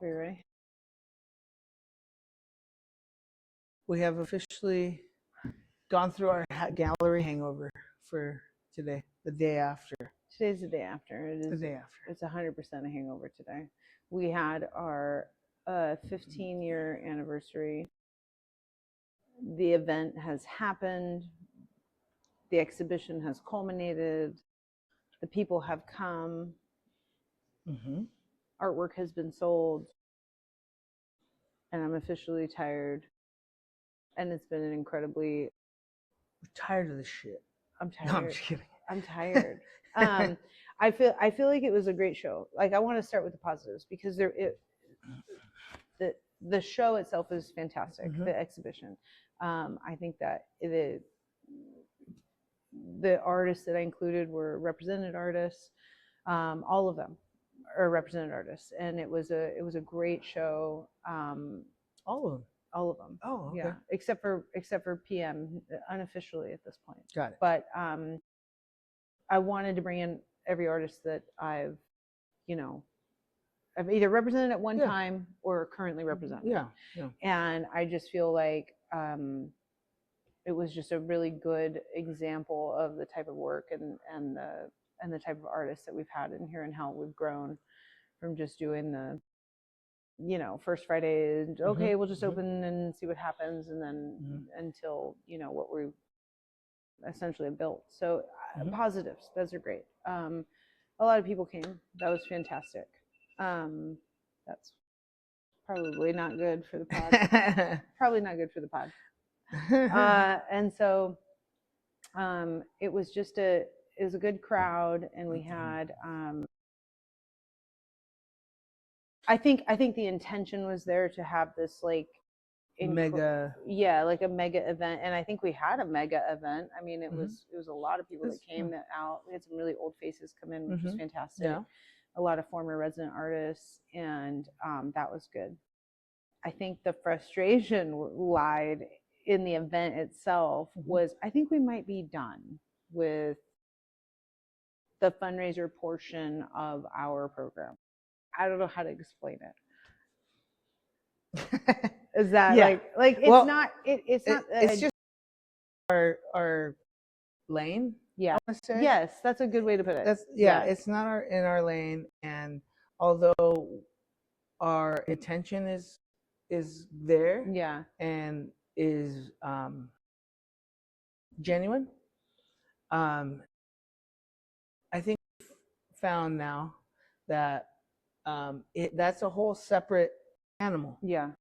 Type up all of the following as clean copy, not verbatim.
Are you ready? We have officially gone through our gallery hangover for today, the day after. Today's the day after. It is The day after. It's 100% a hangover today. We had our 15-year anniversary. The event has happened. The exhibition has culminated. The people have come. Mm-hmm. Artwork has been sold. And I'm officially tired. And it's been an incredibly... We're tired of this shit. I'm tired. No, I'm just kidding. I'm tired. I feel like it was a great show. Like, I want to start with the positives because the show itself is fantastic. Mm-hmm. The exhibition. I think that the artists that I included were represented artists. All of them are represented artists, and it was a great show. All of them. All of them. Oh, okay. Yeah, except for PM, unofficially at this point. Got it. But I wanted to bring in every artist that I've either represented at one time or currently represented. Yeah. And I just feel like it was just a really good example of the type of work and the type of artists that we've had in here and how we've grown from just doing the first Friday, okay, we'll just open and see what happens, and then until what we essentially have built. So positives, those are great. A lot of people came. That was fantastic. That's probably not good for the pod. Probably not good for the pod. And so it was just it was a good crowd, and we had I think the intention was there to have this like mega, like a mega event, and I think we had a mega event. I mean, it was a lot of people that came out. We had some really old faces come in, which was fantastic. Yeah. A lot of former resident artists, and that was good. I think the frustration lied in the event itself was I think we might be done with the fundraiser portion of our program. I don't know how to explain it. Is that like it's not it's not it's just our lane? Yeah. Yes, that's a good way to put it. It's not in our lane, and although our intention is there, and is genuine, I think we've found now that that's a whole separate animal. Yeah.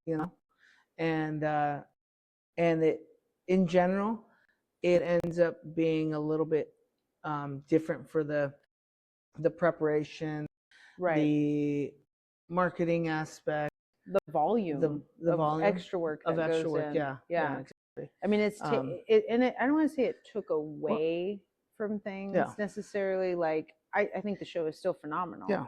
And it in general it ends up being a little bit different for the prepreration, the marketing aspect, the volume, the of volume extra work that goes in. Yeah, exactly. I mean, I don't want to say it took away from things necessarily. Like I think the show is still phenomenal. Yeah.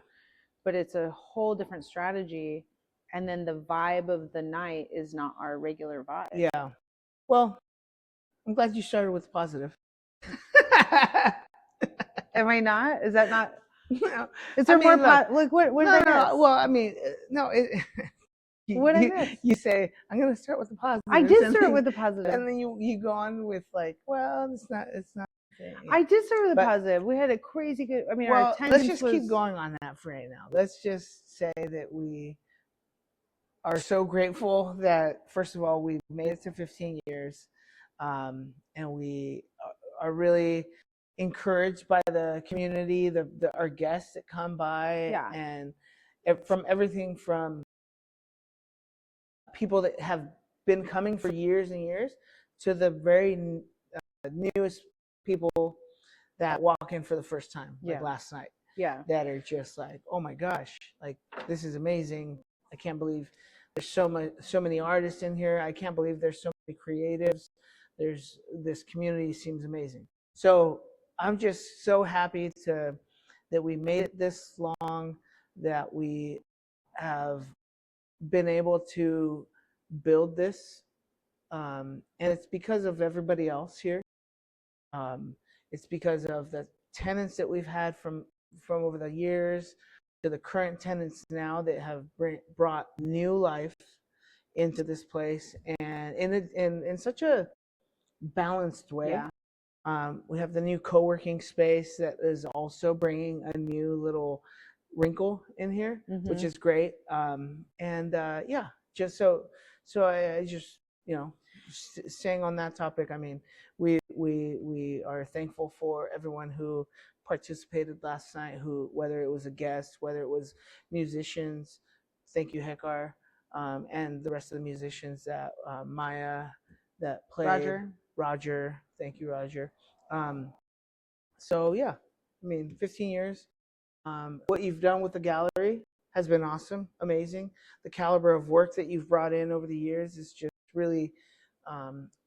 But it's a whole different strategy, and then the vibe of the night is not our regular vibe. Yeah. Well, I'm glad you started with positive. Am I not? Is that not? No. Is there more? Like what? No. Well, I mean, no. What I miss? You say I'm going to start with the positive. I did start with the positive, and then you go on with like, well, it's not. I did start with a positive. We had a crazy good. I mean, our attendance. Let's just keep going on that for right now. Let's just say that we are so grateful that, first of all, we've made it to 15 years, and we are really encouraged by the community, our guests that come by, and from everything from people that have been coming for years and years to the very newest people that walk in for the first time, like last night, that are just like, oh my gosh, like this is amazing. I can't believe there's so many artists in here. I can't believe there's so many creatives. This community seems amazing. So I'm just so happy that we made it this long, that we have been able to build this, and it's because of everybody else here. It's because of the tenants that we've had from over the years, to the current tenants now that have brought new life into this place, and in such a balanced way. Yeah. We have the new co-working space that is also bringing a new little wrinkle in here, which is great. Yeah, just so I just, staying on that topic. I mean, we are thankful for everyone who participated last night, who, whether it was a guest, whether it was musicians. Thank you, Hekar, and the rest of the musicians that Maya that played. Roger, thank you, Roger. So yeah, I mean, 15 years. What you've done with the gallery has been awesome, amazing. The caliber of work that you've brought in over the years is just really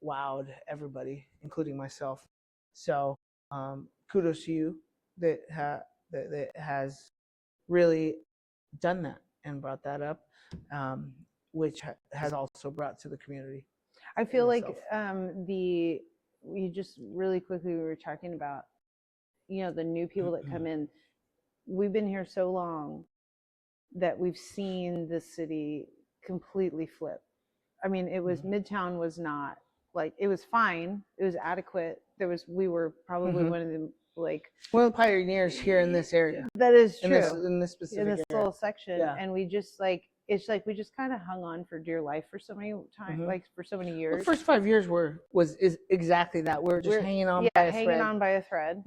wowed everybody, including myself. So kudos to you that has really done that and brought that up, which has also brought to the community. I feel like we just really quickly, we were talking about, the new people that come in. We've been here so long that we've seen the city completely flip. I mean, it was Midtown was not like, it was fine. It was adequate. We were probably one of the one of the pioneers here in this area. That is true. In this specific in this area. Little section. Yeah. And we just it's like we just kind of hung on for dear life for so many times, for so many years. The first 5 years is exactly that. We're just hanging on by a thread. Hanging on by a thread.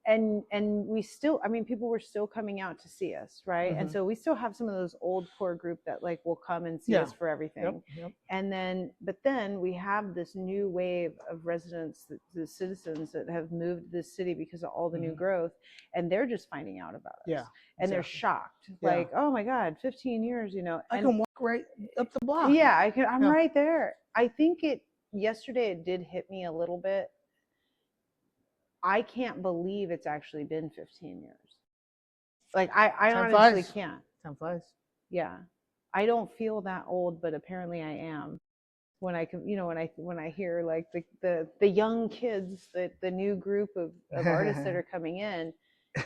And we still, I mean, people were still coming out to see us, right? And so we still have some of those old core group that will come and see us for everything. And but then we have this new wave of residents, the citizens that have moved to this city because of all the new growth, and they're just finding out about us. And they're shocked, like, oh my God, 15 years, I can walk right up the block. Yeah, I'm right there. I think yesterday it did hit me a little bit. I can't believe it's actually been 15 years. Like I honestly can't. Time flies. Yeah. I don't feel that old, but apparently I am. When I can, when I hear like the young kids, the new group of artists that are coming in.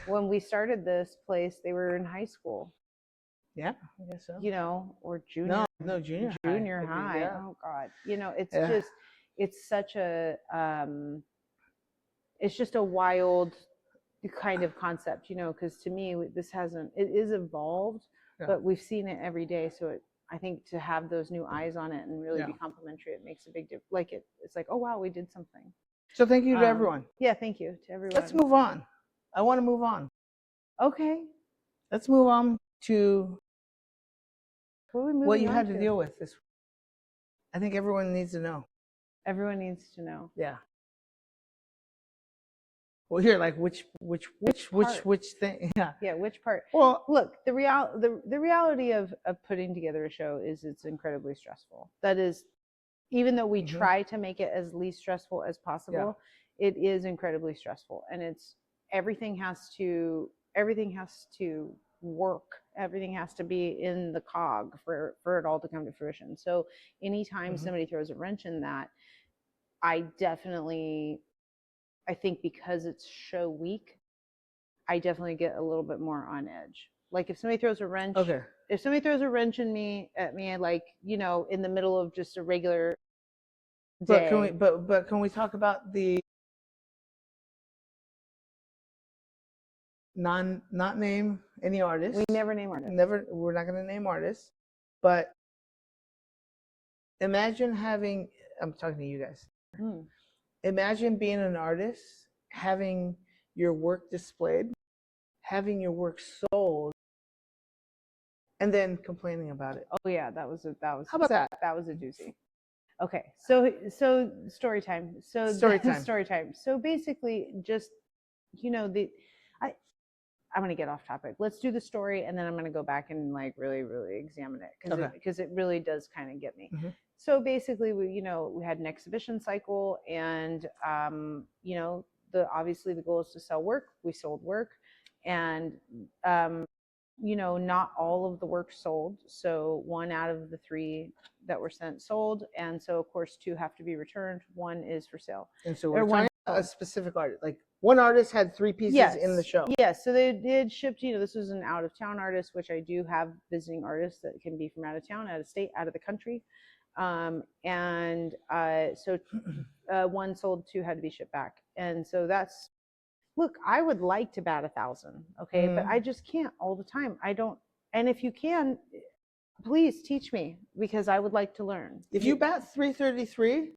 When we started this place, they were in high school. Yeah, I guess so. Or junior. No, junior high. Yeah. Oh God. It's just, it's such a it's just a wild kind of concept, because to me, it is evolved, but we've seen it every day. So I think to have those new eyes on it and really be complimentary, it makes a big difference. It's like, oh wow, we did something. So thank you to everyone. Yeah, thank you to everyone. Let's move on. I want to move on. Okay. Let's move on to what you had to deal with this week. I think everyone needs to know. Everyone needs to know. Yeah. Well, here, like which thing? Yeah. Yeah, which part? Well, look, the reality of putting together a show is it's incredibly stressful. That is, even though we try to make it as least stressful as possible, it is incredibly stressful, and everything has to work. Everything has to be in the cog for it all to come to fruition. So anytime somebody throws a wrench in that, I think because it's show week, I definitely get a little bit more on edge. Like if somebody throws a wrench, at me, like, in the middle of just a regular day. But can we talk about the not name any artists? We never name artists. We're not going to name artists. But imagine I'm talking to you guys. Imagine being an artist, having your work displayed, having your work sold, and then complaining about it. Oh yeah, that was how about that? That was a doozy. Okay, so story time. Story time. So basically, just I'm going to get off topic. Let's do the story, and then I'm going to go back and really, really examine it because it really does kind of get me. So basically, we had an exhibition cycle, and obviously the goal is to sell work. We sold work, and not all of the work sold. So 1 out of the 3 that were sent sold, and so of course 2 have to be returned. 1 is for sale. And so we're a specific artist? Like one artist had 3 pieces in the show? Yes. So they did ship, this was an out of town artist, which I do have visiting artists that can be from out of town, out of state, out of the country. So one sold, 2 had to be shipped back. And so that's, look, I would like to bat 1,000, okay, but I just can't all the time. I don't, and if you can, please teach me, because I would like to learn. If you bat 333,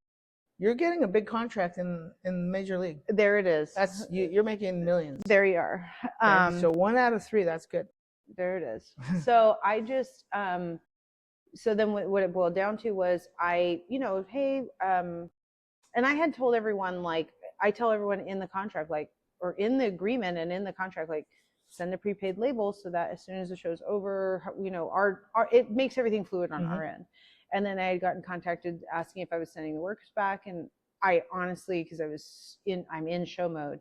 you're getting a big contract in Major League. There it is. That's you're making millions. There you are. So 1 out of 3, that's good. There it is. So I just so then what it boiled down to was hey, and I had told everyone, like I tell everyone in the contract, like, or in the agreement and in the contract, like, send a prepaid label so that as soon as the show's over, our it makes everything fluid on our end. And then I had gotten contacted asking if I was sending the workers back, and I honestly, because I'm in show mode,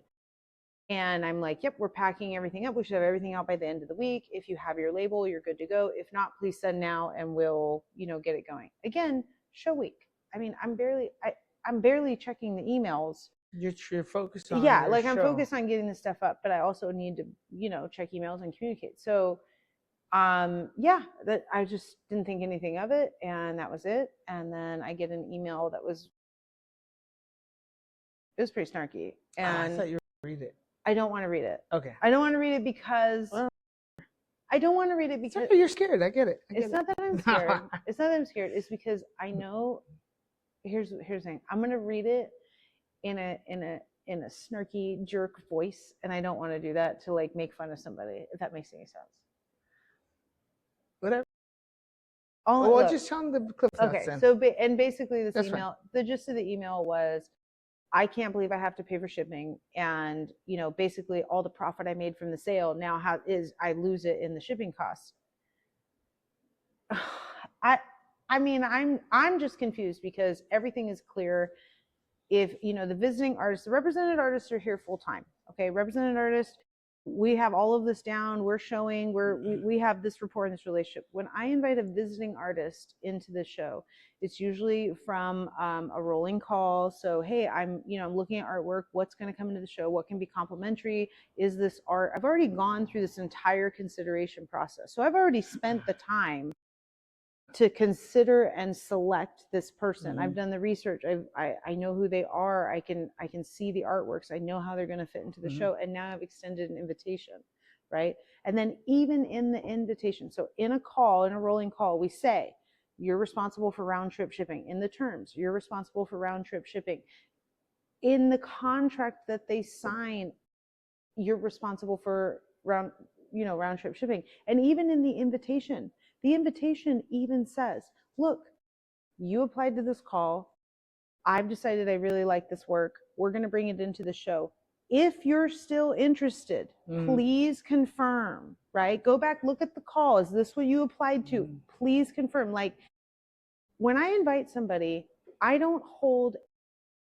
and I'm like, yep, we're packing everything up. We should have everything out by the end of the week. If you have your label, you're good to go. If not, please send now, and we'll get it going. Again, show week. I mean, I'm barely checking the emails. You're focused on I'm show. focused on getting the stuff up, but I also need to check emails and communicate. So that I just didn't think anything of it, and that was it. And then I get an email that was pretty snarky, and I thought you were going to read it. I don't want to read it. Okay. I don't want to read it because you're scared. I get it. It's not that I'm scared. It's not that I'm scared. It's because I know. Here's the thing. I'm gonna read it in a snarky jerk voice, and I don't want to do that to like make fun of somebody, if that makes any sense. Whatever. Just tell them the clip notes. Okay. So and basically this email, the gist of the email was, I can't believe I have to pay for shipping, and basically all the profit I made from the sale now I lose it in the shipping costs. I mean, I'm just confused because everything is clear. If the visiting artists, the represented artists are here full time. Okay, represented artists, we have all of this down. We're showing. We have this rapport and this relationship. When I invite a visiting artist into the show, it's usually from a rolling call. So hey, I'm looking at artwork. What's going to come into the show? What can be complimentary? Is this art? I've already gone through this entire consideration process. So I've already spent the time to consider and select this person. I've done the research. I know who they are. I can see the artworks. I know how they're going to fit into the show. And now I've extended an invitation, right? And then even in the invitation, so in a rolling call, we say, you're responsible for round trip shipping. In the terms, you're responsible for round trip shipping. In the contract that they sign, you're responsible for round trip shipping. And even in the invitation even says, look, you applied to this call. I've decided I really like this work. We're going to bring it into the show. If you're still interested, please confirm, right? Go back, look at the call. Is this what you applied to? Please confirm. Like, when I invite somebody, I don't hold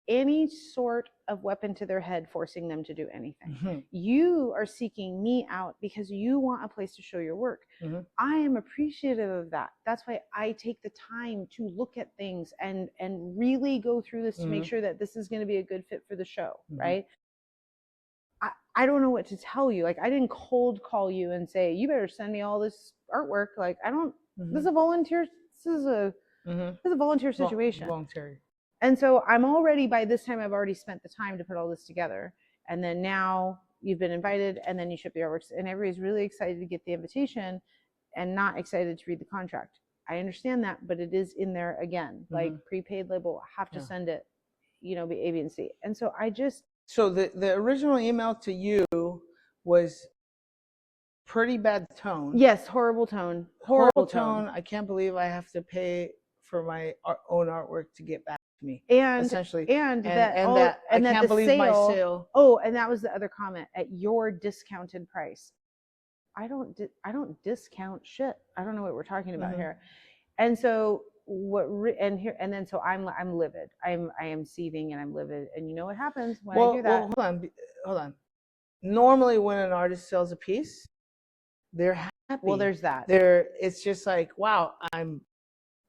any sort of weapon to their head forcing them to do anything. You are seeking me out because you want a place to show your work. I am appreciative of that. That's why I take the time to look at things and really go through this to make sure that this is going to be a good fit for the show, right? I don't know what to tell you. Like, I didn't cold call you and say, you better send me all this artwork. Like, I don't, this is a volunteer, this is a volunteer situation. Voluntary. And so by this time, I've already spent the time to put all this together. And then now you've been invited, and then you ship the artworks, and everybody's really excited to get the invitation and not excited to read the contract. I understand that, but it is in there again, like prepaid label, have to send it, be A, B, and C. And so So the original email to you was pretty bad tone. Yes, horrible tone. Horrible tone. I can't believe I have to pay for my own artwork to get back to me. And essentially, and that I can't believe my sale. Oh, and that was the other comment, at your discounted price. I don't discount shit. I don't know what we're talking about here. And so so I'm livid. I am seething, and I'm livid. And you know what happens when I do that? Well, hold on. Normally, when an artist sells a piece, they're happy. Well, there's that. It's just like, wow,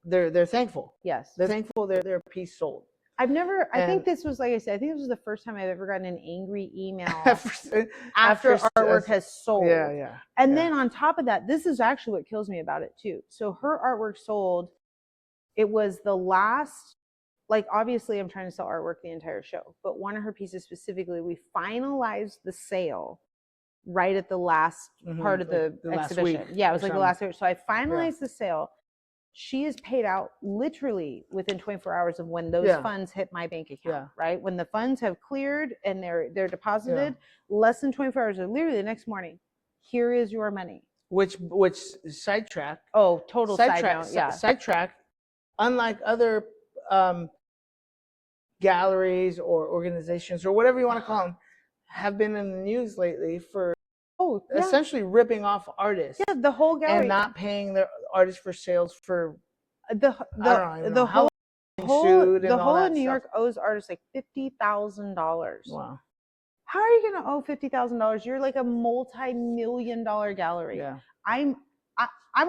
they're thankful. Yes. They're thankful their piece sold. I've never, I think this was, like I said, I think this was the first time I've ever gotten an angry email after artwork has sold. Yeah. And then on top of that, this is actually what kills me about it too. So her artwork sold, it was the last, like obviously I'm trying to sell artwork the entire show, but one of her pieces specifically, we finalized the sale right at the last part of the exhibition. Yeah, it was like the last week. So I finalized the sale. She is paid out literally within 24 hours of when those funds hit my bank account, right? When the funds have cleared and they're deposited, less than 24 hours, or literally the next morning, here is your money. Which sidetrack. Oh, total sidetrack. Yeah. Sidetrack. Unlike other galleries or organizations or whatever you want to call them, have been in the news lately for essentially ripping off artists. Yeah, the whole gallery. And not paying their artists for sales for the whole of New York owes artists like $50,000. Wow. How are you going to owe $50,000? You're like a multi-million-dollar gallery. Yeah. I'm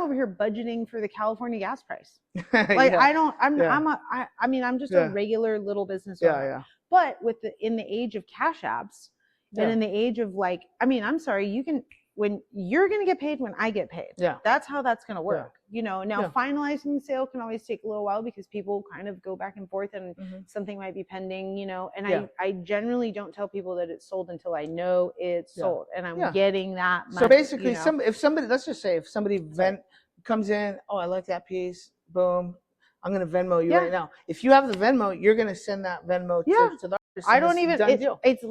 over here budgeting for the California gas price. Like I'm just a regular little business owner. Yeah. But in the age of Cash Apps and in the age of like, I mean, I'm sorry, when you're going to get paid when I get paid. Yeah. That's how that's going to work. You know, now finalizing the sale can always take a little while because people kind of go back and forth and something might be pending, you know, and I generally don't tell people that it's sold until I know it's sold and I'm getting that money. So basically, if somebody, let's just say if somebody comes in, oh, I like that piece, boom, I'm going to Venmo you right now. If you have the Venmo, you're going to send that Venmo to the artist. I don't even, it's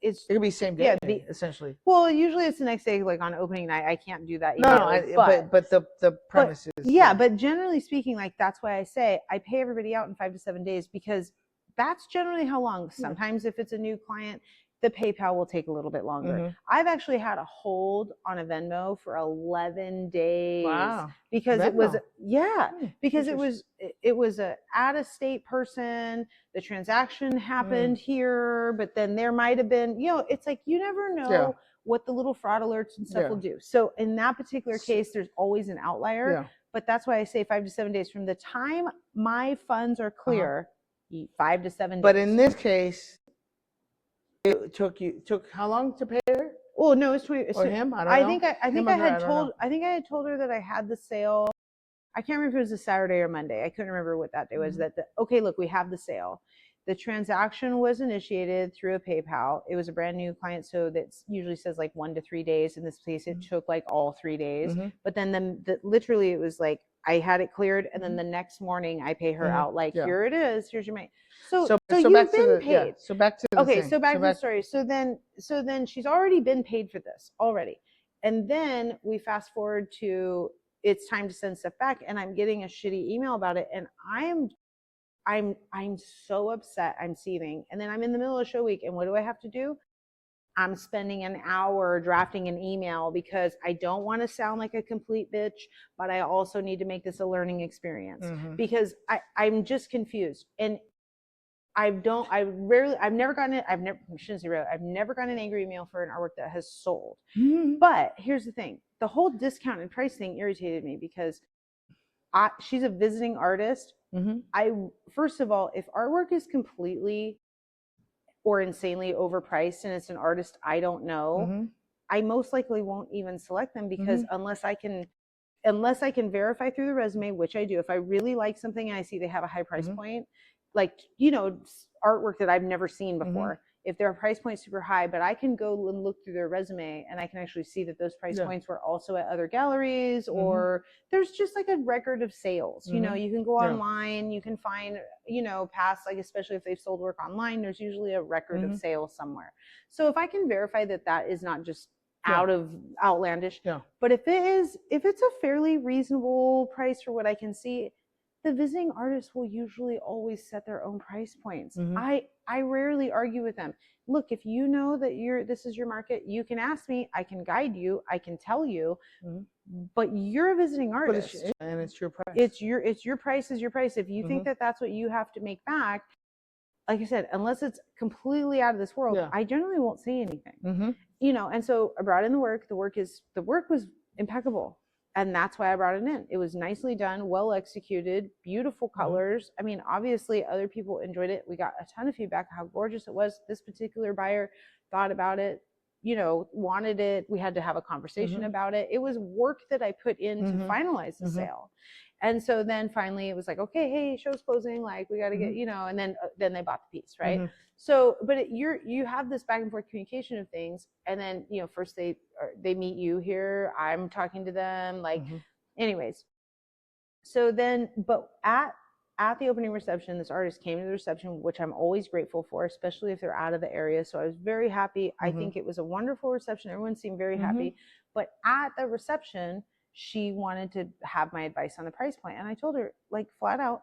it could be same day, essentially. Well, usually it's the next day, like on opening night. I can't do that. But the premise is. But generally speaking, like that's why I say I pay everybody out in 5 to 7 days because that's generally how long. Sometimes if it's a new client, the PayPal will take a little bit longer. I've actually had a hold on a Venmo for 11 days. Wow. Because Venmo. It was because it was a out-of-state person. The transaction happened here, but then there might have been, you know, it's like you never know what the little fraud alerts and stuff will do. So in that particular case, there's always an outlier. But that's why I say 5 to 7 days from the time my funds are clear, 5 to 7 days. But in this case, it took how long to pay her? Oh no, it's 20. Or him? I don't know. I think I had told her that I had the sale. I can't remember if it was a Saturday or Monday. I couldn't remember what that day was. Okay, look, we have the sale. The transaction was initiated through a PayPal. It was a brand new client, so that usually says like 1 to 3 days. In this case, it took like all 3 days. But then literally it was like I had it cleared, and then the next morning I pay her out like, here it is, here's your money. So you've been paid. So back to the story. So then she's already been paid for this already, and then we fast forward to it's time to send stuff back, and I'm getting a shitty email about it, and I'm so upset. I'm seething, and then I'm in the middle of show week, and what do I have to do? I'm spending an hour drafting an email because I don't want to sound like a complete bitch, but I also need to make this a learning experience because I'm just confused. And I've never gotten an angry email for an artwork that has sold. But here's the thing. The whole discount and price thing irritated me because she's a visiting artist. First of all, if artwork is completely or insanely overpriced and it's an artist I don't know, I most likely won't even select them because unless I can verify through the resume, which I do, if I really like something and I see they have a high price point, like, you know, artwork that I've never seen before, if their price point super high, but I can go and look through their resume and I can actually see that those price points were also at other galleries or there's just like a record of sales. You know, you can go online, you can find, you know, past, like, especially if they've sold work online, there's usually a record of sales somewhere. So if I can verify that that is not just out of outlandish, but if it's a fairly reasonable price for what I can see, the visiting artists will usually always set their own price points. I rarely argue with them. Look, if you know that this is your market, you can ask me, I can guide you, I can tell you, but you're a visiting artist. And it's your price. It's your price is your price. If you think that that's what you have to make back, like I said, unless it's completely out of this world, I generally won't say anything. You know, and so I brought in the work. The work was impeccable. and that's why I brought it in. It was nicely done, well executed, beautiful colors. I mean, obviously other people enjoyed it. We got a ton of feedback how gorgeous it was. This particular buyer thought about it, you know, wanted it. We had to have a conversation about it. It was work that I put in to finalize the sale. And so then finally it was like, okay, hey, show's closing, like we got to get, you know, and then they bought the piece, right? So, but you have this back and forth communication of things, and then, you know, first they meet you here, I'm talking to them, like, anyways. So then, but at the opening reception, this artist came to the reception, which I'm always grateful for, especially if they're out of the area. So I was very happy. I think it was a wonderful reception. Everyone seemed very happy. But at the reception, she wanted to have my advice on the price point. And I told her, like, flat out,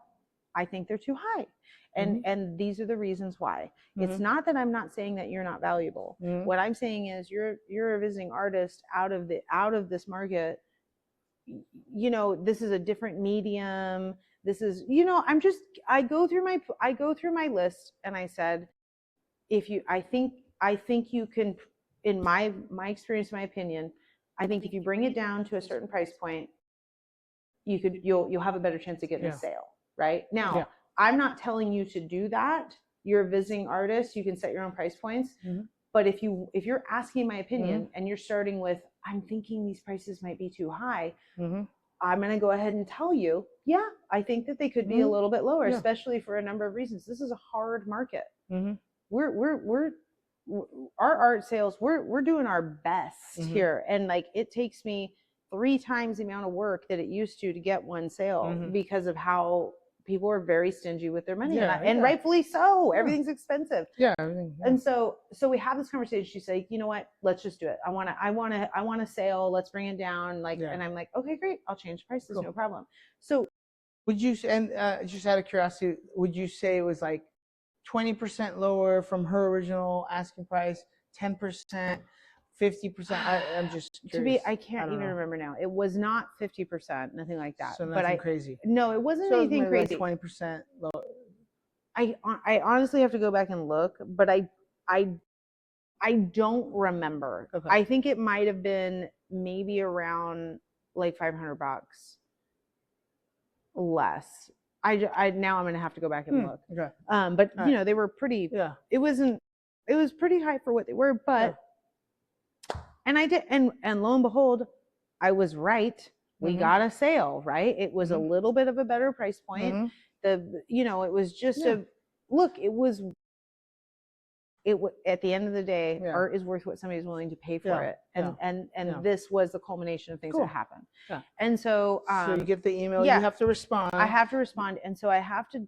I think they're too high. And these are the reasons why. It's not that I'm not saying that you're not valuable. What I'm saying is you're a visiting artist out of this market. You know, this is a different medium. This is, you know, I go through my list, and I said, I think you can, in my experience, my opinion, I think if you bring it down to a certain price point, you'll have a better chance of getting a sale, right? Now, I'm not telling you to do that. You're a visiting artist. You can set your own price points. But if you're asking my opinion and you're starting with, I'm thinking these prices might be too high, I'm going to go ahead and tell you, yeah, I think that they could be a little bit lower, especially for a number of reasons. This is a hard market. We're our art sales, we're doing our best here. And like, it takes me 3 times the amount of work that it used to get one sale because of how people are very stingy with their money, and rightfully so. Everything's expensive. And so we have this conversation. She's like, you know what? Let's just do it. I want a sale. Let's bring it down. Like, and I'm like, okay, great. I'll change prices. No problem. So, would you? And just out of curiosity, would you say it was like 20% lower from her original asking price, 10%, 50%? I'm just curious. I can't even remember now. It was not 50%, nothing like that. So nothing crazy. No, it wasn't anything crazy. Like 20% lower. I honestly have to go back and look, but I don't remember. I think it might have been maybe around like $500 less. Now I'm gonna have to go back and look. But you know, they were pretty. It was pretty high for what they were, but and I did, and lo and behold, I was right. We got a sale, right? It was a little bit of a better price point. You know, it was just look. It at the end of the day, art is worth what somebody's willing to pay for it, and this was the culmination of things that happened. And so, so you get the email, you have to respond. I have to respond, and so I have to.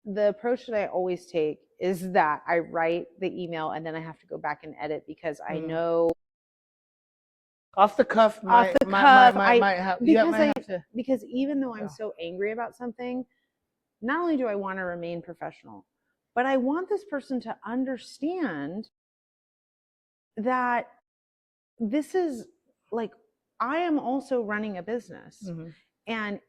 The approach that I always take is that I write the email, and then I have to go back and edit, because I know off the cuff, because even though I'm so angry about something, not only do I want to remain professional, but I want this person to understand that this is like, I am also running a business, and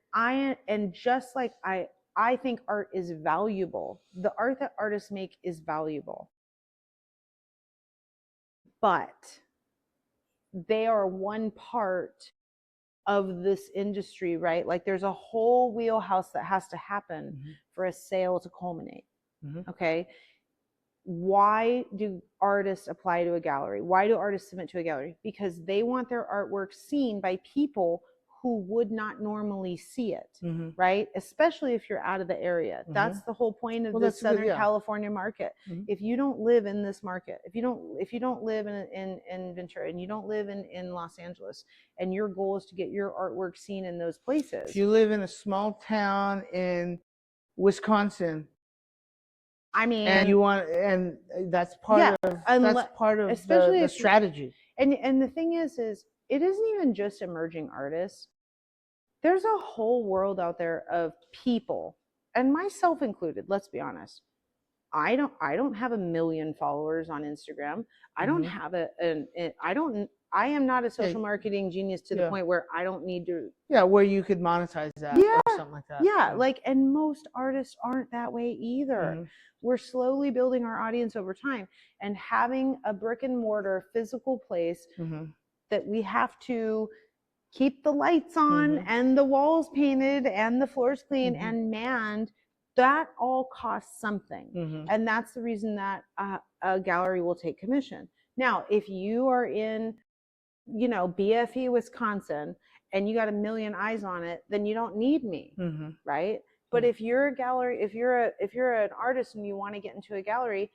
just like I think art is valuable. The art that artists make is valuable, but they are one part of this industry, right? Like, there's a whole wheelhouse that has to happen for a sale to culminate. Okay. Why do artists apply to a gallery? Why do artists submit to a gallery? Because they want their artwork seen by people who would not normally see it, right? Especially if you're out of the area. That's the whole point of the Southern California market. If you don't live in this market, if you don't live in Ventura, and you don't live in Los Angeles, and your goal is to get your artwork seen in those places. If you live in a small town in Wisconsin, I mean, and that's part of the strategy. And the thing is it isn't even just emerging artists. There's a whole world out there of people, and myself included. Let's be honest. I don't have 1 million followers on Instagram. I don't have I am not a social marketing genius to the point where I don't need to. Where you could monetize that or something like that. Like, and most artists aren't that way either. We're slowly building our audience over time, and having a brick and mortar physical place that we have to keep the lights on and the walls painted and the floors clean and manned, that all costs something. And that's the reason that a gallery will take commission. Now, if you are in, you know, BFE, Wisconsin, and you got a million eyes on it, then you don't need me, right? But if you're a gallery, if you're an artist and you want to get into a gallery,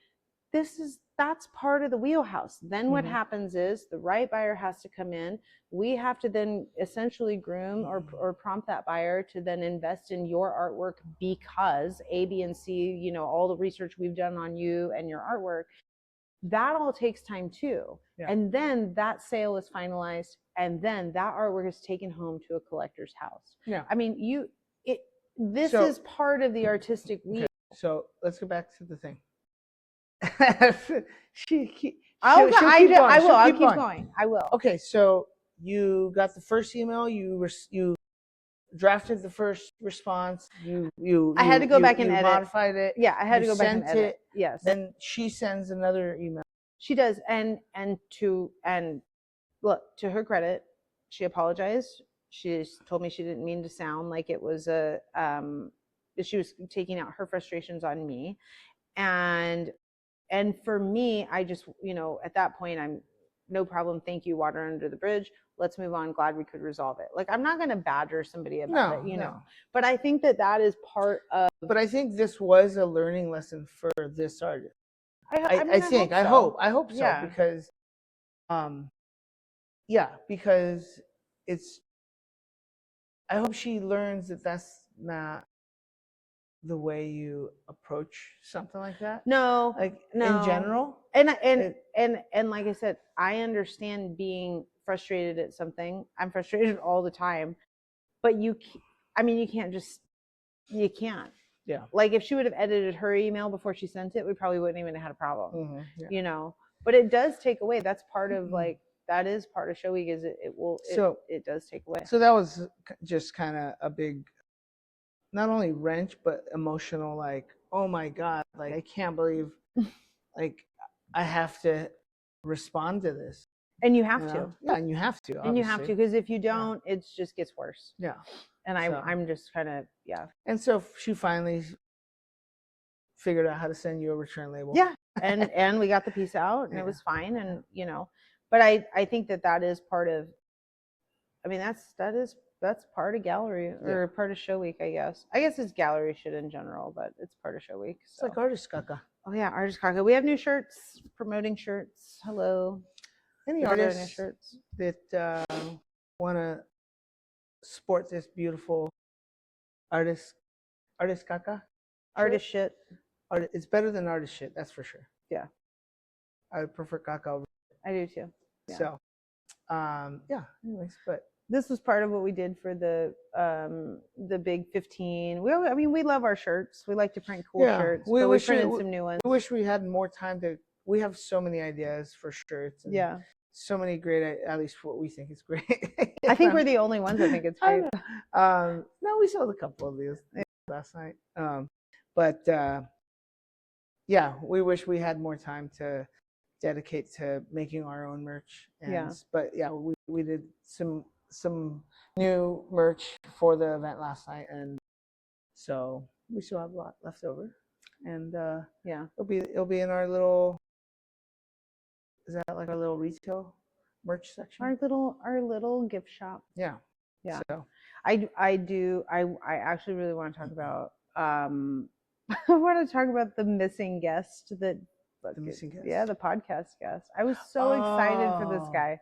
that's part of the wheelhouse. Then what happens is the right buyer has to come in. We have to then essentially groom or prompt that buyer to then invest in your artwork because A, B, and C, you know, all the research we've done on you and your artwork, that all takes time too. And then that sale is finalized, and then that artwork is taken home to a collector's house. I mean, this is part of the artistic wheel. So let's go back to the thing. I'll keep going. I will. Okay, so you got the first email. You drafted the first response. I had to go back and edit. Modified it. Yeah, I had to go back and edit. Yes. Then she sends another email. She does, and look, to her credit, she apologized. She told me she didn't mean to sound like it was she was taking out her frustrations on me, and for me, I just, you know, at that point, I'm no problem. Thank you. Water under the bridge. Let's move on. Glad we could resolve it. Like, I'm not going to badger somebody about it, you know, but I think that is part of. But I think this was a learning lesson for this artist. I hope so, because, because I hope she learns that that's not the way you approach something like that. No, in general. And like I said, I understand being frustrated at something. I'm frustrated all the time, but you can't. Yeah. Like, if she would have edited her email before she sent it, we probably wouldn't even have had a problem. You know, but it does take away. That's part of that is part of Show Week, is it does take away. So that was just kind of a big, not only wrench, but emotional, like, oh my God, like, I can't believe, like, I have to respond to this. And you have to. Yeah, and you have to. Obviously. And you have to, because if you don't, it just gets worse. Yeah. And I'm just kind of, And so she finally figured out how to send you a return label. Yeah. And we got the piece out, and it was fine. And, you know, but I think that is part of, I mean, that's part of gallery, or part of Show Week, I guess. I guess it's gallery shit in general, but it's part of Show Week. So. It's like Artist Caca. Oh yeah, Artist Caca. We have new shirts, promoting shirts. Hello. Any artists shirts that want to sport this beautiful Artist Caca? Artist shit. It's better than artist shit, that's for sure. Yeah. I prefer Caca over. I do too. Yeah. So, anyways, but this was part of what we did for the big 15. We love our shirts. We like to print cool shirts. We printed some new ones. We wish we had more time to. We have so many ideas for shirts. And so many great, at least what we think is great. I think we're the only ones that think it's great. No, we sold a couple of these last night. But we wish we had more time to dedicate to making our own merch. But we did some new merch for the event last night, and so we still have a lot left over. And it'll be in our little. Is that like our little retail merch section? Our little gift shop. Yeah. So I actually really want to talk about I want to talk about the missing guest the missing guest. Yeah, the podcast guest. I was so excited for this guy.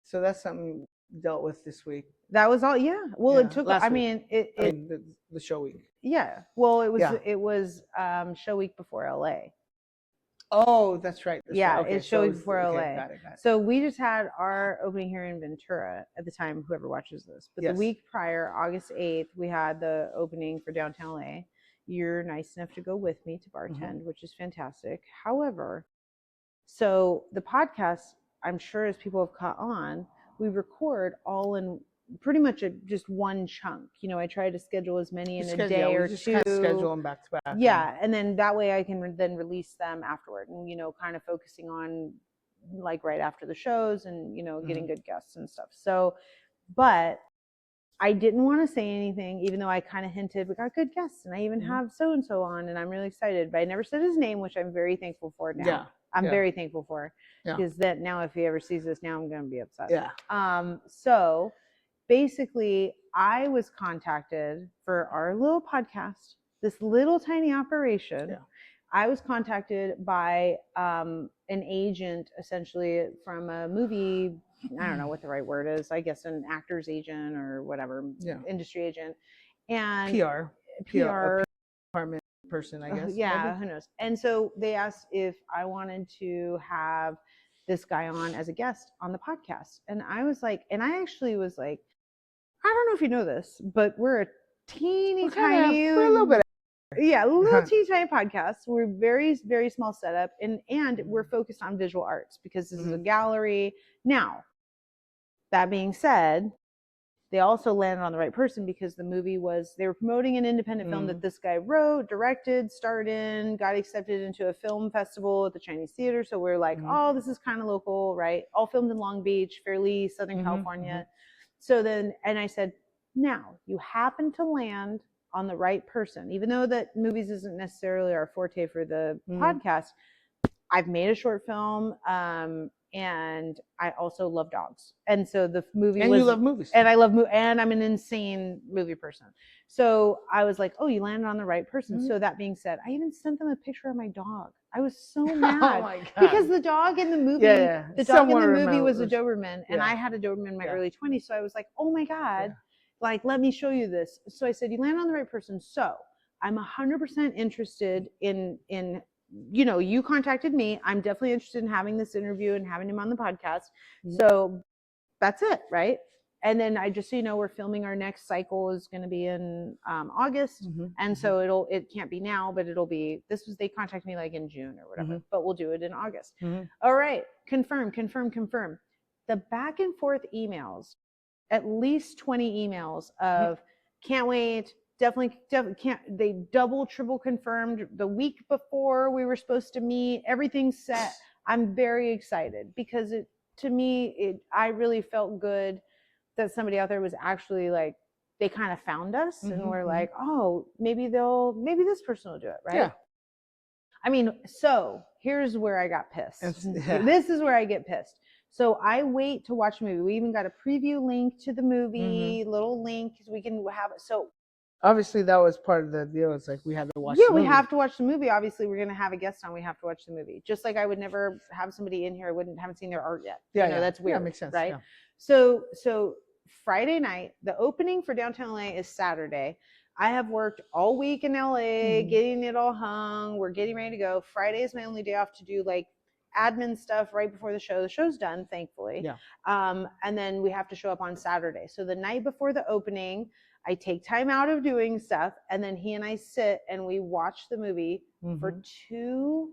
So that's something we dealt with this week. That was all. Yeah. Well, it took. I mean, the Show Week. Yeah. Well, it was Show Week before LA. Oh, that's right. It's Show Week before LA. Got it. So we just had our opening here in Ventura at the time, whoever watches this. But the week prior, August 8th, we had the opening for downtown LA. You're nice enough to go with me to bartend, which is fantastic. However, so the podcast, I'm sure as people have caught on, we record all in pretty much just one chunk. You know, I try to schedule as many in a day or two. Kind of schedule them back to back. Yeah, and then that way I can then release them afterward, and, you know, kind of focusing on like right after the shows, and, you know, getting good guests and stuff. So But I didn't want to say anything, even though I kind of hinted we got good guests, and I even have so and so on, and I'm really excited. But I never said his name, which I'm very thankful for now. Yeah. I'm very thankful for, because that now if he ever sees this, now I'm gonna be upset. Yeah. So basically, I was contacted for our little podcast, this little tiny operation. Yeah. I was contacted by an agent, essentially from a movie. I don't know what the right word is. I guess an actor's agent or whatever, industry agent, and PR department person, I guess. Yeah, maybe? Who knows? And so they asked if I wanted to have this guy on as a guest on the podcast, and I was like, and I actually was like, I don't know if you know this, but we're a teeny tiny, we're a little bit. Yeah, a little teeny tiny podcast. We're very, very small setup, and we're focused on visual arts because this is a gallery. Now, that being said, they also landed on the right person because the movie they were promoting an independent film that this guy wrote, directed, starred in, got accepted into a film festival at the Chinese Theater. So we're like, oh, this is kind of local, right? All filmed in Long Beach, fairly Southern California. So then, and I said, now you happen to land on the right person, even though that movies isn't necessarily our forte for the podcast. I've made a short film, and I also love dogs, and so the movie. And you love movies. And I love and I'm an insane movie person. So I was like, oh, you landed on the right person. So that being said, I even sent them a picture of my dog. I was so mad because the dog in the movie, the dog in the movie was a Doberman, and I had a Doberman in my early 20s. So I was like, oh my God, like, let me show you this. So I said, you landed on the right person. So I'm 100% interested in you contacted me. I'm definitely interested in having this interview and having him on the podcast. So that's it, right? And then I just, so you know, we're filming our next cycle is going to be in August. And so it can't be now, but it'll be, they contacted me like in June or whatever, but we'll do it in August. All right. Confirm. The back and forth emails, at least 20 emails of can't wait, definitely can't. They double, triple confirmed the week before we were supposed to meet. Everything's set. I'm very excited because I really felt good that somebody out there was actually like, they kind of found us and we're like, oh, maybe this person will do it, right? Yeah. I mean, so here's where I got pissed. This is where I get pissed. So I wait to watch the movie. We even got a preview link to the movie, little link, because we can have it. So obviously that was part of the deal. It's like we had to watch. Yeah, we have to watch the movie. Obviously, we're going to have a guest on. We have to watch the movie. Just like I would never have somebody in here. Haven't seen their art yet. Yeah, that's weird. Yeah, makes sense. Right. Yeah. So Friday night, the opening for Downtown LA is Saturday. I have worked all week in LA, getting it all hung. We're getting ready to go. Friday is my only day off to do like admin stuff right before the show. The show's done, thankfully. Yeah. And then we have to show up on Saturday. So the night before the opening, I take time out of doing stuff, and then he and I sit and we watch the movie for 2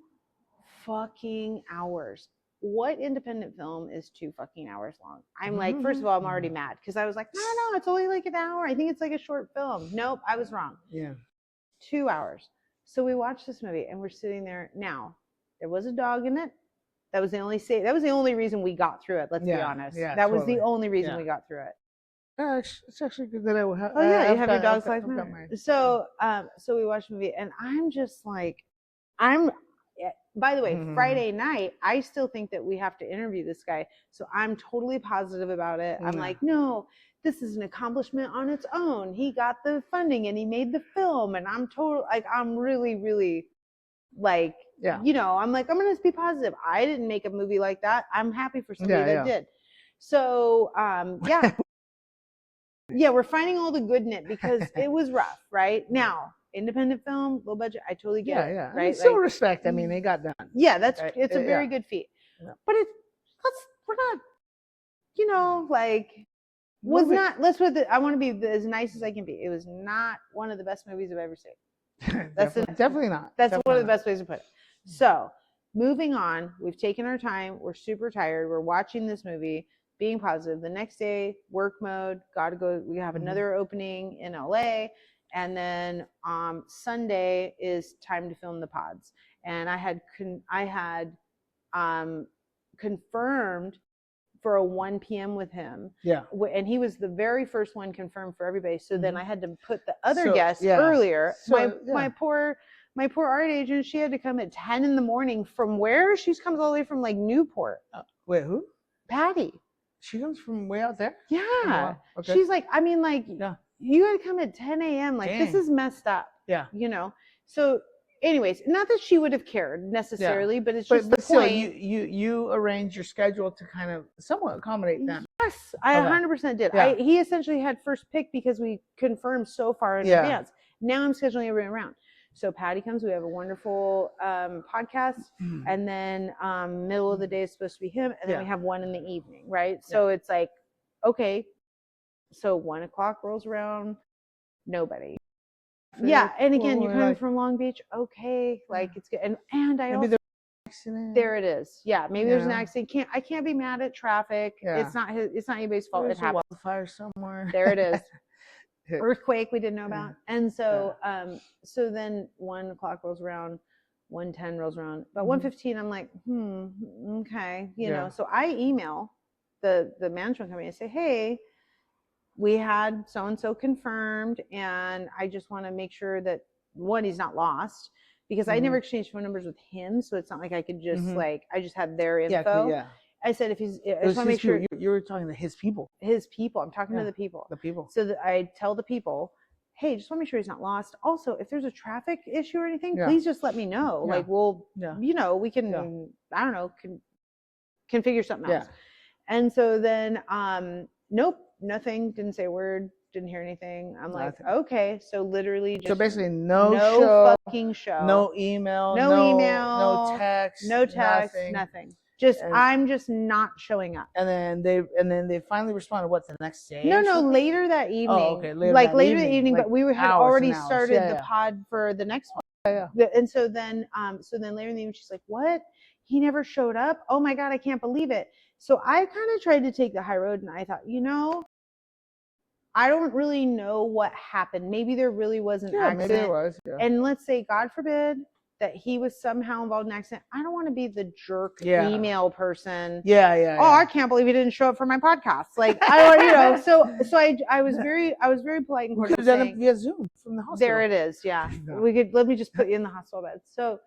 fucking hours. What independent film is 2 fucking hours long? I'm like, first of all, I'm already mad because I was like, no, it's only like an hour. I think it's like a short film. Nope, I was wrong. Yeah. 2 hours. So we watched this movie and we're sitting there. Now, there was a dog in it. That was the only reason we got through it. Let's be honest. Yeah, that was the only reason we got through it. It's actually good that I will have. Oh yeah, you have your dog's life matter. So we watched the movie, and I'm just like, by the way, Friday night, I still think that we have to interview this guy. So I'm totally positive about it. I'm like, no, this is an accomplishment on its own. He got the funding and he made the film, and I'm really, really like, I'm like, I'm going to be positive. I didn't make a movie like that. I'm happy for somebody that did. So, yeah, we're finding all the good in it because it was rough, right? Now, independent film, low budget, I totally get it. Yeah. Right? I mean, still respect. I mean, they got done. Yeah, it's a very good feat. Yeah. But we're not, like, I want to be as nice as I can be. It was not one of the best movies I've ever seen. Definitely not. That's one of the best ways to put it. So, moving on, we've taken our time. We're super tired. We're watching this movie, being positive. The next day, work mode, gotta go. We have another opening in LA. And then Sunday is time to film the pods. And I had confirmed for a 1 p.m. with him. Yeah. And he was the very first one confirmed for everybody. So then I had to put the other guests earlier. So, my poor art agent, she had to come at 10 in the morning from where? She comes all the way from like Newport. Wait, who? Patty. She comes from way out there? Yeah. Oh, wow. Okay. She's like, I mean, like, you got to come at 10 a.m. Like, this is messed up. Yeah. You know? So, anyways, not that she would have cared necessarily, but it's just the still, point. You arrange your schedule to kind of somewhat accommodate that. Yes, I 100% did. Yeah. He essentially had first pick because we confirmed so far in advance. Now I'm scheduling everyone around. So Patty comes, we have a wonderful podcast, and then middle of the day is supposed to be him, and then we have one in the evening, right? So it's like, okay, so 1 o'clock rolls around, nobody. Yeah, and again, you're coming from Long Beach, okay, like it's good, and I also there it is. Yeah, maybe there's an accident. I can't be mad at traffic. It's not anybody's fault. There's it happens. A wildfire somewhere. There it is. Earthquake we didn't know about. And so so then 1 o'clock rolls around, 1:10 rolls around. About 1:15 I'm like, okay, you know. So I email the management company and say, hey, we had so and so confirmed, and I just want to make sure that one, he's not lost, because I never exchanged phone numbers with him, so it's not like I could just like I just had their info. Yeah. I said I just want to make sure you were talking to his people. His people. I'm talking to the people. The people. So that I tell the people, hey, just want to make sure he's not lost. Also, if there's a traffic issue or anything, please just let me know. Like we'll, you know, we can, I don't know, can figure something else. And so then, nope, nothing. Didn't say a word. Didn't hear anything. I'm like, okay. So literally just. So basically no fucking show. No email. No text. No text. Nothing. I'm just not showing up. And then they finally responded. What, the next day? No, later that evening. Oh, okay. Later that evening, like but we had already started the pod for the next one. And so then later in the evening, she's like, "What? He never showed up? Oh my God, I can't believe it." So I kind of tried to take the high road, and I thought, I don't really know what happened. Maybe there really was an accident. Maybe there was. Yeah. And let's say, God forbid, that he was somehow involved in an accident. I don't want to be the jerk email person. Yeah. Oh, I can't believe he didn't show up for my podcast. Like I don't, So I was very polite and cordial. We could have done it via Zoom from the hospital. There it is. Yeah, let me just put you in the hospital bed. So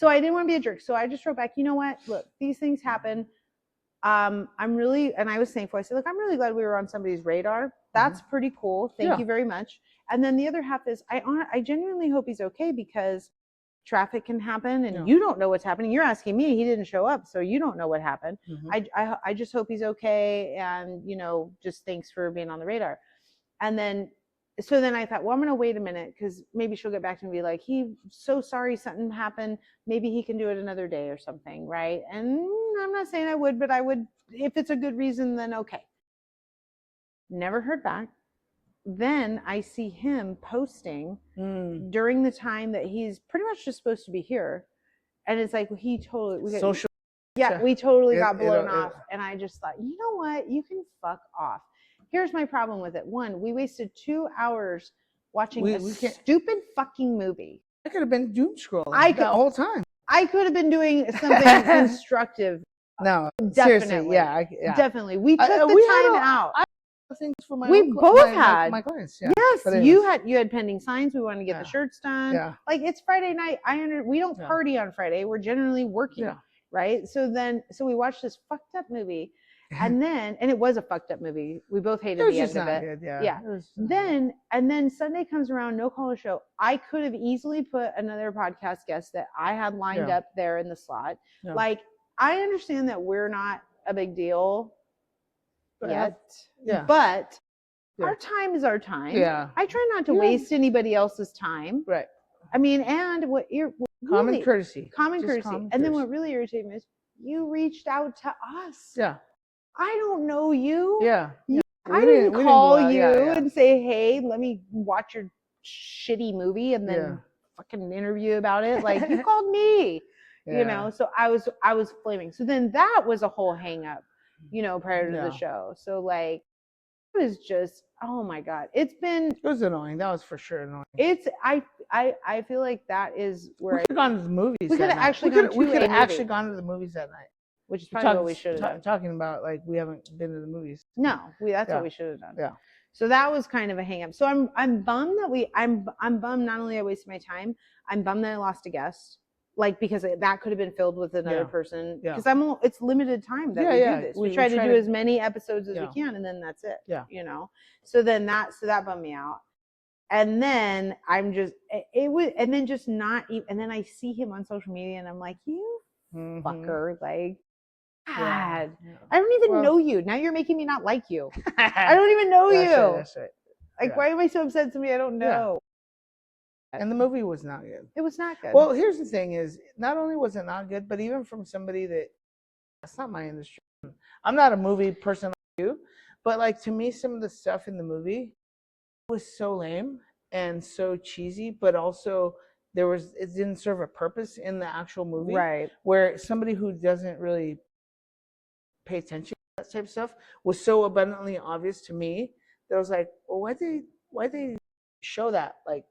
I didn't want to be a jerk. So I just wrote back. You know what? Look, these things happen. I'm really, and I was thankful. I said, look, I'm really glad we were on somebody's radar. That's pretty cool. Thank you very much. And then the other half is I genuinely hope he's okay, because traffic can happen and you don't know what's happening. You're asking me, he didn't show up, so you don't know what happened. I just hope he's okay, and just thanks for being on the radar. And then so then I thought, well, I'm gonna wait a minute, because maybe she'll get back to me and be like, he's so sorry something happened, maybe he can do it another day or something, right? And I'm not saying I would, but I would, if it's a good reason, then okay. Never heard back. Then I see him posting during the time that he's pretty much just supposed to be here, and it's like we totally got blown off. And I just thought, you know what, you can fuck off. Here's my problem with it. One, we wasted 2 hours watching a stupid fucking movie. I could have been doom scrolling the whole time. I could have been doing something constructive. No, definitely. Seriously, definitely. We took the time out. Things for my my clients. Yes, you had pending signs. We wanted to get the shirts done. Like, it's Friday night. We don't party on Friday. We're generally working, right? So we watched this fucked up movie, and it was a fucked up movie. We both hated the end of it. Good, then Sunday comes around, no call, no show. I could have easily put another podcast guest that I had lined up there in the slot. Like, I understand that we're not a big deal yet, but our time is our time. I try not to waste anybody else's time. Right. I mean, and common courtesy. And then what really irritated me is you reached out to us. I don't know you. I didn't call you and say, hey, let me watch your shitty movie and then fucking interview about it. Like, you called me. So I was flaming. So then that was a whole hang up, prior to the show. So like, it was just, oh my God, it was annoying. That was for sure annoying. I feel like that is where we could have gone to the movies. We could have actually gone to the movies that night. which is probably what we should have done. Talking about like we haven't been to the movies. No, that's what we should have done. Yeah. So that was kind of a hang up. So I'm bummed that I'm bummed not only I wasted my time, I'm bummed that I lost a guest. Like, because that could have been filled with another person. Because it's limited time that we do this. We try to do as many episodes as we can, and then that's it. Yeah. You know. So that bummed me out. And then I'm just and then just not even, and then I see him on social media and I'm like, you fucker, like, God, I don't even know you. Now you're making me not like you. I don't even know you. That's right. Like, why am I so upset with somebody I don't know? And the movie was not good. It was not good. Well, here's the thing is, not only was it not good, but even from somebody that's not my industry. I'm not a movie person like you, but like to me, some of the stuff in the movie was so lame and so cheesy, but also it didn't serve a purpose in the actual movie. Right. Where somebody who doesn't really pay attention to that type of stuff was so abundantly obvious to me that I was like, well, why'd they show that like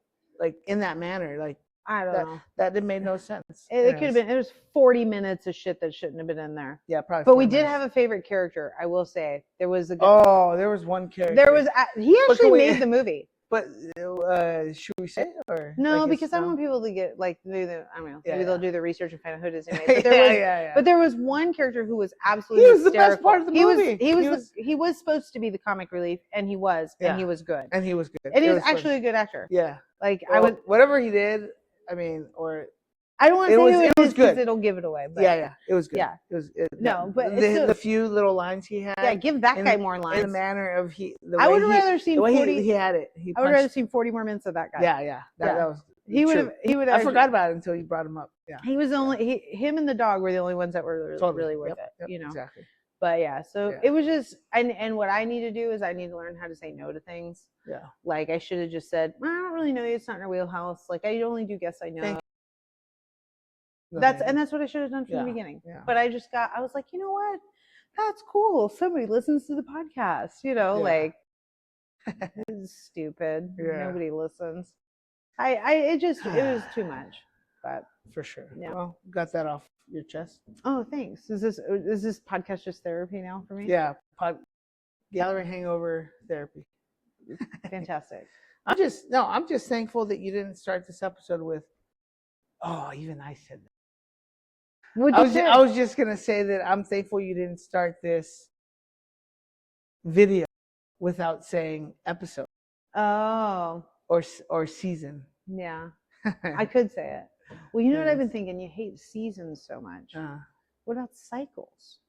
in that manner? Like, I don't know. That made no sense. It could have been. It was 40 minutes of shit that shouldn't have been in there. Yeah, probably. But we did have a favorite character. I will say there was a. There was one character. He actually made the movie. But should we say or no? Like because I want people to get like I don't know. Maybe they'll do the research and find out who it is anyway. But but there was one character who was absolutely. He was hysterical. The best part of the movie. He was supposed to be the comic relief, and he was, and he was good. And he was good. And he was actually a good actor. Yeah. Like whatever he did. I mean, or I don't want to say who it was good. It'll give it away. But it was good. Yeah, it was. But the few little lines he had. Yeah, give that guy more lines. In the manner of I would rather see 40. He had it. I would rather see 40 more minutes of that guy. Yeah. That was. He would have. I forgot about it until you brought him up. Yeah. He was him and the dog were the only ones that were really worth it. Yep, you know. Exactly. But it was just, and what I need to do is I need to learn how to say no to things. Yeah. Like I should have just said, I don't really know you. It's not in our wheelhouse. Like I only do guests I know. That's what I should have done from the beginning. Yeah. But I was like, you know what? That's cool. Somebody listens to the podcast. You know, like it's stupid. Yeah. Nobody listens. It was too much. But for sure. Yeah. Well, got that off your chest. Oh, thanks. Is this podcast just therapy now for me? Yeah. Gallery hangover therapy. Fantastic. I'm just thankful that you didn't start this episode with, even I said that. I was just gonna say that I'm thankful you didn't start this video without saying episode. Oh. Or season. Yeah. I could say it. Well, you know what I've been thinking? You hate seasons so much. What about cycles?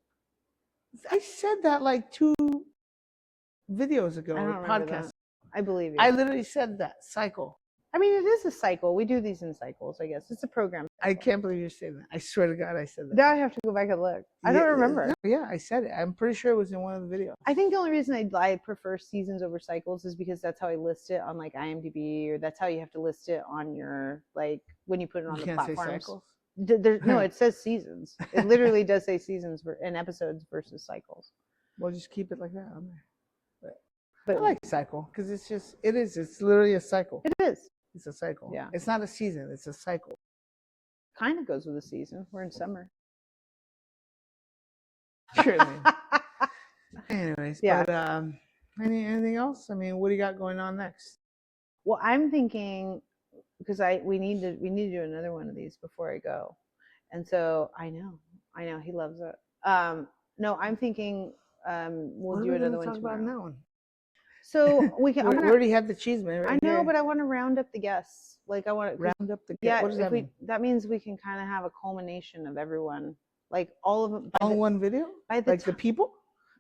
I said that like 2 videos ago. I don't remember that. I believe you. I literally said that cycle. I mean, it is a cycle. We do these in cycles, I guess. It's a program. I can't believe you're saying that. I swear to God, I said that. Now I have to go back and look. I don't remember. Yeah, I said it. I'm pretty sure it was in one of the videos. I think the only reason I prefer seasons over cycles is because that's how I list it on like IMDb, or that's how you have to list it on your, like, when you put it on the platforms. Say cycles? No, it says seasons. It literally does say seasons and episodes versus cycles. Well, just keep it like that on there. But I like cycle because it's literally a cycle. It is. It's a cycle. Yeah. It's not a season. It's a cycle. Kind of goes with the season. We're in summer. Sure. Anyways, but anything else? I mean, what do you got going on next? Well, I'm thinking because we need to do another one of these before I go, and so I know he loves it. No, I'm thinking we'll do another one tomorrow. About that one? So we can. We already have the cheese man. Right I know, but I want to round up the guests. Like I want to round up the guests. Yeah, what does that mean? That means we can kind of have a culmination of everyone, like all of them. All in one video? The people?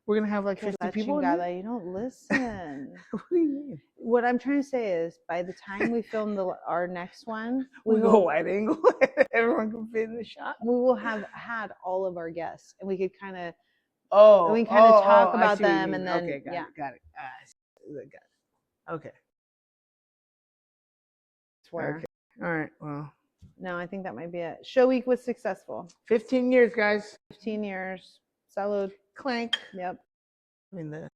We're gonna have like 50 people. You don't listen. What do you mean? What I'm trying to say is, by the time we film our next one, we go wide angle. Everyone can fit in the shot. We will have had all of our guests, and we could kind of talk about them, and then got it. Got it. Okay. Swear. Okay. All right. Well. No, I think that might be it. Show week was successful. 15 years, guys. 15 years. Salud. Clank. Yep. I mean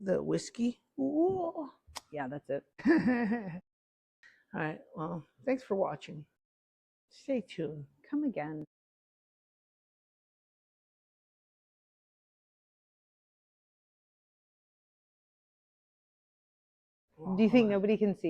the whiskey. Ooh. Yeah, that's it. All right. Well, thanks for watching. Stay tuned. Come again. Do you think nobody can see